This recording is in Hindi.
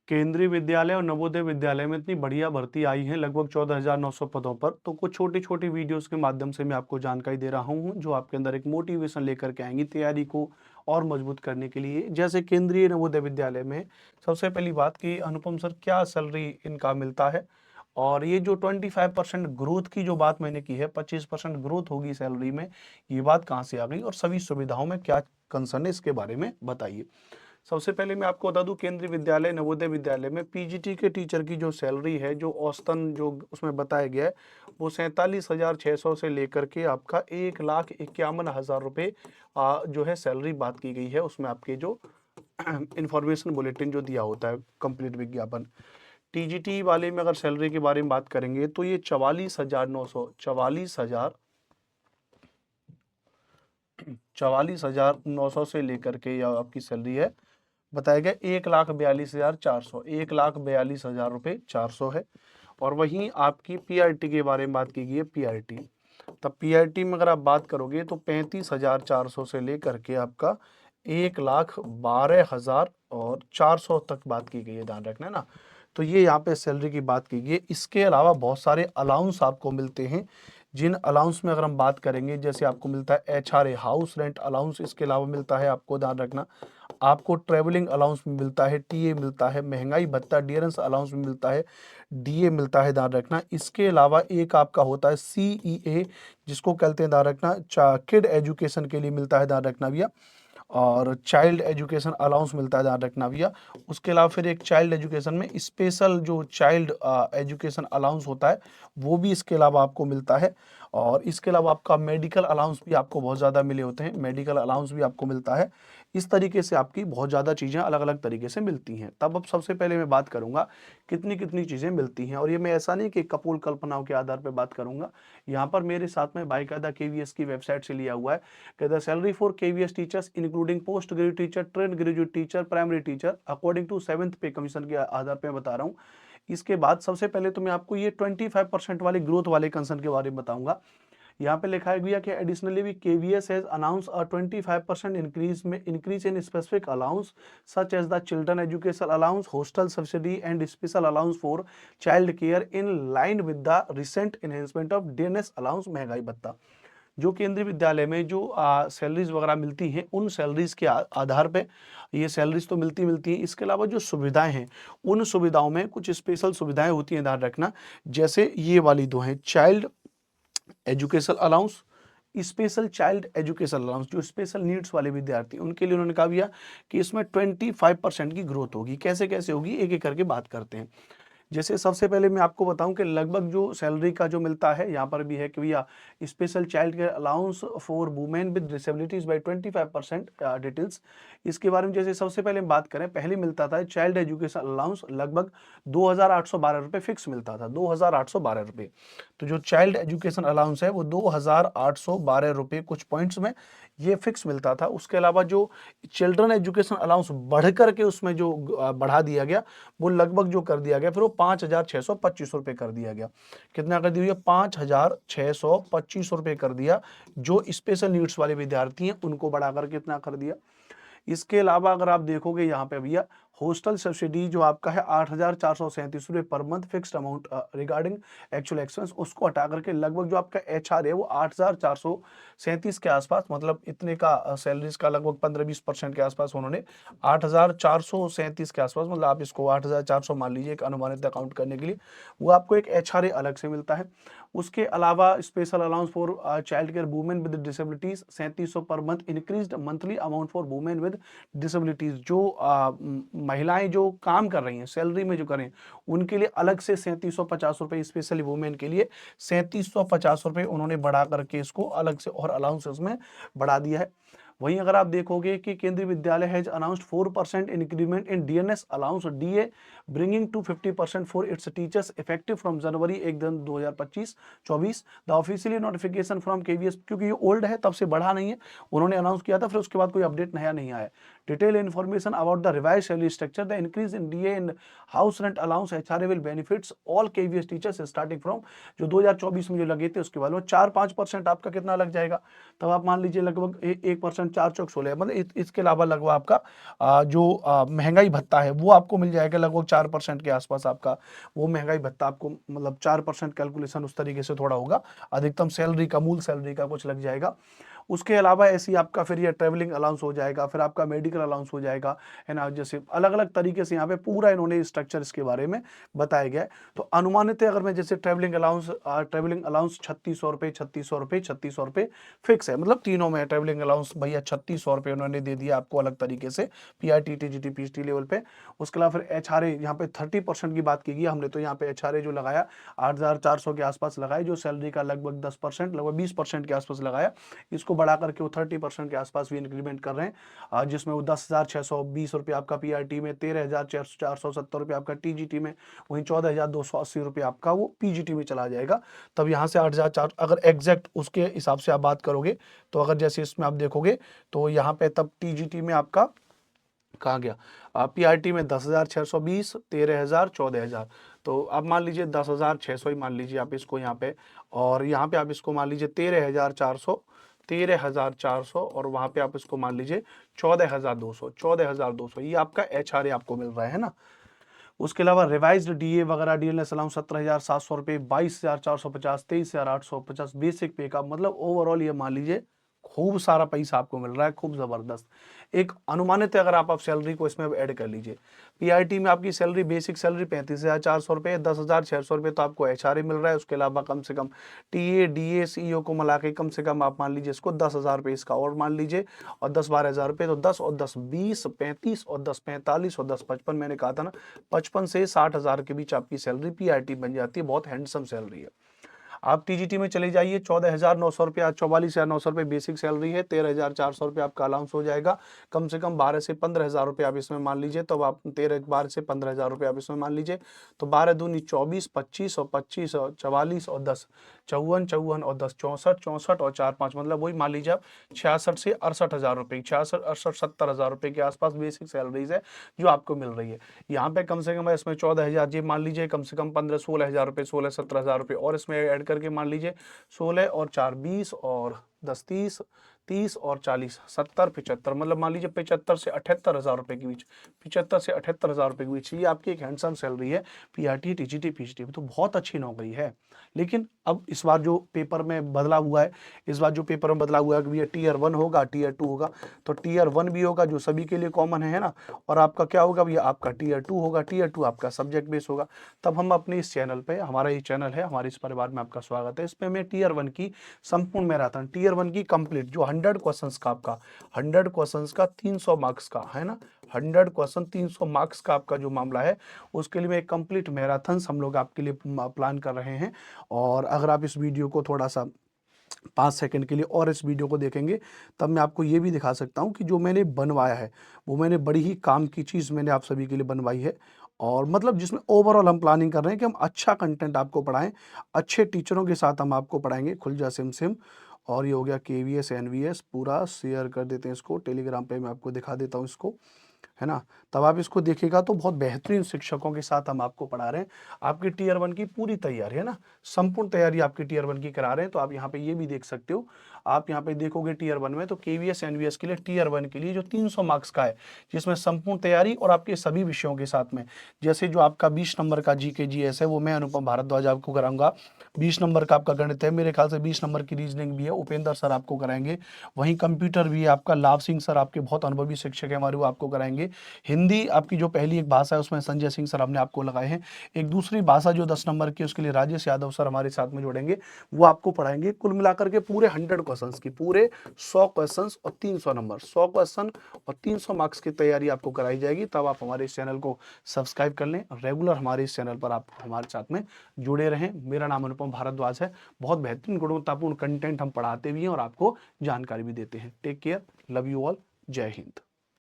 केंद्रीय विद्यालय और नवोदय विद्यालय में इतनी बढ़िया भर्ती आई है लगभग 14,900 पदों पर। तो कुछ छोटी छोटी वीडियोस के माध्यम से मैं आपको जानकारी दे रहा हूं जो आपके अंदर एक मोटिवेशन लेकर के आएंगी तैयारी को और मजबूत करने के लिए। जैसे केंद्रीय नवोदय विद्यालय में सबसे पहली बात कि अनुपम सर क्या सैलरी इनका मिलता है, और ये जो 25% ग्रोथ की जो बात मैंने की है, 25% ग्रोथ होगी सैलरी में, ये बात कहाँ से आ गई और सभी सुविधाओं में क्या कंसर्न है इसके बारे में बताइए। सबसे पहले मैं आपको बता दूं केंद्रीय विद्यालय नवोदय विद्यालय में पीजीटी के टीचर की जो सैलरी है, जो औसतन जो उसमें बताया गया है, वो 47,600 से लेकर के आपका 1,51,000 रुपये जो है सैलरी बात की गई है। उसमें आपके जो इंफॉर्मेशन बुलेटिन जो दिया होता है कंप्लीट विज्ञापन। टीजीटी वाले में अगर सैलरी के बारे में बात करेंगे तो ये 44,900 से लेकर के या आपकी सैलरी है बताया गया 1,42,400, 1,42,000 रुपये 400 है। और वहीं आपकी पीआरटी के बारे में बात की गई है, पीआरटी, तब पीआरटी में अगर आप बात करोगे तो 35,400 से लेकर के आपका 1,12,400 तक बात की गई है, ध्यान रखना है ना। तो ये यहाँ पे सैलरी की बात की गई है। इसके अलावा बहुत सारे अलाउंस आपको मिलते हैं, जिन अलाउंस में अगर हम बात करेंगे जैसे आपको मिलता है एचआरए हाउस रेंट अलाउंस, इसके अलावा मिलता है आपको, ध्यान रखना, आपको ट्रेवलिंग अलाउंस में मिलता है, टीए मिलता है, महंगाई भत्ता डियरेंस अलाउंस में मिलता है, डीए मिलता है, ध्यान रखना। इसके अलावा एक आपका होता है सीईए, जिसको कहते हैं, ध्यान रखना, किड एजुकेशन के लिए मिलता है, ध्यान रखना भैया, और चाइल्ड एजुकेशन अलाउंस मिलता है, ध्यान रखना भैया। उसके अलावा फिर एक चाइल्ड एजुकेशन में स्पेशल जो चाइल्ड एजुकेशन अलाउंस होता है वो भी इसके अलावा आपको मिलता है। और इसके अलावा आपका मेडिकल अलाउंस भी आपको बहुत ज़्यादा मिले होते हैं, मेडिकल अलाउंस भी आपको मिलता है। इस तरीके से आपकी बहुत ज़्यादा चीज़ें अलग अलग तरीके से मिलती हैं। तब अब सबसे पहले मैं बात करूंगा कितनी कितनी चीज़ें मिलती हैं, और ये मैं ऐसा नहीं कि कपोल कल्पनाओं के आधार पर बात करूंगा। यहाँ पर मेरे साथ में बाकायदा केवीएस की वेबसाइट से लिया हुआ है कि the salary for KVS teachers including post graduate teacher, train graduate teacher, primary teacher according to 7th pay commission के आधार पर बता रहा हूँ। इसके बाद सबसे पहले तो मैं आपको ये 25% वाले ग्रोथ वाले कंसर्न के बारे में बताऊंगा। यहाँ पे लिखा है भैया कि एडिशनली भी KVS has announce a 25% increase in specific allowance such as the children education allowance, hostel subsidy and special allowance for child care in line with the recent enhancement of DNS allowance, महंगाई भत्ता। जो केंद्रीय विद्यालय में जो सैलरीज वगैरह मिलती हैं उन सैलरीज के आधार पे ये सैलरीज तो मिलती हैं। इसके अलावा जो सुविधाएं हैं उन सुविधाओं में कुछ स्पेशल सुविधाएं होती हैं, ध्यान रखना। जैसे ये वाली दो हैं, child education allowance, special child education allowance, जो स्पेशल नीड्स वाले विद्यार्थी उनके लिए उन्होंने कहा भैया कि इसमें 25% की ग्रोथ होगी। कैसे कैसे होगी एक एक करके बात करते हैं। जैसे सबसे पहले मैं आपको बताऊं कि लगभग जो सैलरी का जो मिलता है यहाँ पर भी है कि भैया special child care allowance for women with disabilities by 25% details. इसके बारे में जैसे सबसे पहले हम बात करें, पहले मिलता था चाइल्ड एजुकेशन अलाउंस लगभग 2,812 रुपये फिक्स मिलता था, 2,812 रुपये। तो जो चाइल्ड एजुकेशन अलाउंस है वो 2,812 रुपये कुछ पॉइंट्स में ये फिक्स मिलता था। उसके अलावा जो चिल्ड्रन एजुकेशन अलाउंस बढ़ करके उसमें जो बढ़ा दिया गया वो लगभग जो कर दिया गया फिर वो 5,625 रुपये कर दिया गया। कितना कर दिया? 5,625 रुपये कर दिया। जो स्पेशल नीड्स वाले विद्यार्थी हैं उनको बढ़ाकर कितना कर दिया। इसके अलावा अगर आप देखोगे यहाँ पे भैया हॉस्टल सब्सिडी जो आपका है 8,437 रुपये per month fixed amount regarding actual expense, उसको हटा करके लगभग जो आपका एचआर है वो 8,437 के आसपास, मतलब इतने का सैलरीज का लगभग 15-20% के आसपास उन्होंने 8,437 के आसपास, मतलब आप इसको 8,400 मान लीजिए एक अनुमानित अकाउंट करने के लिए, वो आपको एक एचआरए अलग से मिलता है। उसके अलावा special allowance for child care women with disabilities 3,700 per month, increased monthly amount for women with disabilities, जो महिलाएं जो काम कर रही हैं सैलरी में जो करें उनके लिए अलग से 3,750 रुपये, स्पेशली वुमेन के लिए 3,750 रुपये उन्होंने बढ़ा करके इसको अलग से और अलाउंसेस में बढ़ा दिया है। वहीं अगर आप देखोगे कि Kendriya Vidyalaya has announced 4% increment in DNS allowance DA bringing to 50% for its teachers effective from January 1 2025-24। The officially notification from KVS, क्योंकि ये ओल्ड है तब से बढ़ा नहीं है, उन्होंने अनाउंस किया था फिर उसके बाद कोई अपडेट नया नहीं आया। Detail information about the revise salary structure, the increase in DA in house rent allowance HRA will benefits all KVS teachers starting from, जो 2024 में जो लगे थे उसके बाद में 4-5% आपका कितना लग जाएगा, तब आप मान लीजिए लगभग 1%, 4×4=16, मतलब इसके अलावा लगभग आपका जो महंगाई भत्ता है वो आपको मिल जाएगा लगभग 4% के आसपास आपका वो महंगाई भत्ता आपको, मतलब 4% कैलकुलेशन उस तरीके से थोड़ा होगा, अधिकतम सैलरी का, मूल सैलरी का कुछ लग जाएगा। उसके अलावा ऐसी आपका फिर ये ट्रैवलिंग अलाउंस हो जाएगा, फिर आपका मेडिकल अलाउंस हो जाएगा, है ना, जैसे अलग अलग तरीके से यहाँ पे पूरा इन्होंने स्ट्रक्चर इसके बारे में बताया गया है। तो अनुमानित है, अगर मैं जैसे ट्रैवलिंग अलाउंस 3600 रुपये, 3600 रुपये, 3600 रुपये फिक्स है, मतलब तीनों में ट्रैवलिंग अलाउंस भैया 3600 रुपये उन्होंने दे दिया आपको अलग तरीके से पीआरटी, टीजीटी, पीएचडी लेवल पे। उसके अलावा फिर एचआरए यहाँ पे 30% की बात की गई हमने, तो यहाँ पे एचआरए जो लगाया 8400 के आसपास लगाया, जो सैलरी का लगभग 10%, लगभग 20% के आसपास लगाया, इसको बढ़ा करके वो 30% के आसपास भी इंक्रीमेंट कर रहे हैं, जिसमें वो 10,620 रुपये आपका पीआरटी में, 13,470 रुपये आपका टीजीटी में, वहीं 14,280 रुपये आपका वो पीजीटी में चला जाएगा। तब यहाँ से 8,400, अगर एग्जैक्ट उसके हिसाब से आप बात करोगे तो अगर जैसे इसमें आप देखोगे तो यहाँ पे तब टीजीटी में आपका कहाँ गया, पीआरटी में 10,620, 13,000, 14,000, तो आप मान लीजिए 10,600 ही मान लीजिए आप इसको यहाँ पे, और यहाँ पे आप इसको मान लीजिए 13,400, 13,400, और वहां पे आप इसको मान लीजिए 14,200, 14,200, ये आपका एचआरए आपको मिल रहा है ना। उसके अलावा रिवाइज्ड डीए वगैरह, डीएलएस अलाउंस 17,700 रुपये, 22,450, 23,850 बेसिक पे का, मतलब ओवरऑल ये मान लीजिए खूब सारा पैसा आपको मिल रहा है, खूब जबरदस्त। एक अनुमानित है, अगर आप सैलरी को इसमें ऐड कर लीजिए, पीआईटी में आपकी सैलरी, बेसिक सैलरी 35,400 रुपये, 10,600 रुपये तो आपको एचआरए मिल रहा है। उसके अलावा कम से कम टीए, डीए, सीईओ को मिला के कम से कम आप मान लीजिए इसको 10,000 रुपये इसका और मान लीजिए, और 10-12,000 रुपये, तो 10 और 10 20, 35 और 10 45 और 10 55, मैंने कहा था ना 55 से 60,000 के बीच आपकी सैलरी पीआईटी बन जाती है, बहुत हैंडसम सैलरी है। आप टीजीटी में चले जाइए, 14,900 रुपये, 44,900 रुपये बेसिक सैलरी है, 13,400 रुपये आपका अलाउंस हो जाएगा, कम से कम 12 से 15,000 रुपये आप इसमें मान लीजिए, तो आप 12 से 15,000 रुपये आप इसमें मान लीजिए, तो 12 दूनी 24, 25 और 25 और 44 और 10 54, 54 और 10 64, 64 और 4 5, मतलब वही मान लीजिए आप 66 से 68,000 रुपये, 66, 68, 70,000 रुपये के आसपास बेसिक सैलरीज है जो आपको मिल रही है। यहाँ पे कम से कम इसमें 14,000 जी मान लीजिए, कम से कम 15-16,000 रुपये, 16-17,000 रुपये, और इसमें ऐड करके मान लीजिए 16 और 4 20 और 10 30, 30 और 40 70, 75, मतलब मान लीजिए 75 से 78,000 रुपये के बीच, 75 से 78,000 रुपये के बीच ये आपकी एक हैंडसम सैलरी है पीआरटी, टीजीटी, पीएचडी, तो बहुत अच्छी नौकरी है। लेकिन अब इस बार जो पेपर में बदला हुआ है, इस बार जो पेपर में बदला हुआ है कि ये टीयर 1 होगा, टीयर 2 होगा, तो टीयर 1 भी होगा जो सभी के लिए कॉमन है ना, और आपका क्या होगा भैया, आपका टीयर 2 होगा, टीयर 2 आपका सब्जेक्ट बेस होगा। तब हम अपने इस चैनल पे, हमारा ये चैनल है, हमारे इस परिवार में आपका स्वागत है, इसमें मैं टीयर 1 की संपूर्ण मैराथन, टीयर 1 की कंप्लीट जो 100 क्वेश्चंस का आपका, 100 क्वेश्चंस का 300 मार्क्स का है ना, 100 क्वेश्चन 300 मार्क्स का आपका जो मामला है, उसके लिए एक कंप्लीट मैराथन हम लोग आपके लिए प्लान कर रहे हैं। और अगर आप इस वीडियो को थोड़ा सा 5 सेकंड के लिए और इस वीडियो को देखेंगे, तब मैं आपको ये भी दिखा सकता हूँ कि जो मैंने बनवाया है वो मैंने बड़ी ही काम की चीज़ मैंने आप सभी के लिए बनवाई है, और मतलब जिसमें ओवरऑल हम प्लानिंग कर रहे हैं कि हम अच्छा कंटेंट आपको पढ़ाएं, अच्छे टीचरों के साथ हम आपको पढ़ाएंगे, खुल जा सिम सिम। और ये हो गया केवीएस एनवीएस, पूरा शेयर कर देते हैं इसको, टेलीग्राम पे मैं आपको दिखा देता हूँ इसको, है ना, तब आप इसको देखिएगा तो बहुत बेहतरीन शिक्षकों के साथ हम आपको पढ़ा रहे हैं। आपकी टीयर 1 की पूरी तैयारी है ना, संपूर्ण तैयारी आपकी टीयर 1 की करा रहे हैं। तो आप यहाँ पे ये भी देख सकते हो, आप यहाँ पे देखोगे टीयर 1 में तो केवीएस एनवीएस के लिए टीयर 1 के लिए जो 300 मार्क्स का है, जिसमें संपूर्ण तैयारी और आपके सभी विषयों के साथ में, जैसे जो आपका 20 नंबर का जीके जीएस है वो मैं अनुपम भारद्वाज आपको कराऊंगा, 20 नंबर का आपका गणित है, मेरे ख्याल से 20 नंबर की रीजनिंग भी है, उपेंद्र सर आपको कराएंगे, वहीं कंप्यूटर भी है आपका लाभ सिंह सर, आपके बहुत अनुभवी शिक्षक है हमारे, वो आपको कराएंगे। हिंदी आपकी जो पहली एक भाषा है उसमें संजय सिंह सर हमने आपको लगाए हैं, एक दूसरी भाषा जो 10 नंबर की उसके लिए राजेश यादव सर हमारे साथ में जुड़ेंगे, वो आपको पढ़ाएंगे। कुल मिलाकर के पूरे 100 क्वेश्चंस की, पूरे 100 क्वेश्चंस और 300 नंबर, 100 क्वेश्चन और 300 मार्क्स की तैयारी आपको कराई जाएगी। तब आप हमारे इस चैनल को सब्सक्राइब कर लें, रेगुलर हमारे इस चैनल पर आप हमारे साथ में जुड़े रहें। मेरा नाम अनुपम भारद्वाज है, बहुत बेहतरीन गुणवत्तापूर्ण कंटेंट हम पढ़ाते भी हैं और आपको जानकारी भी देते हैं। Take care, love you all, जय हिंद।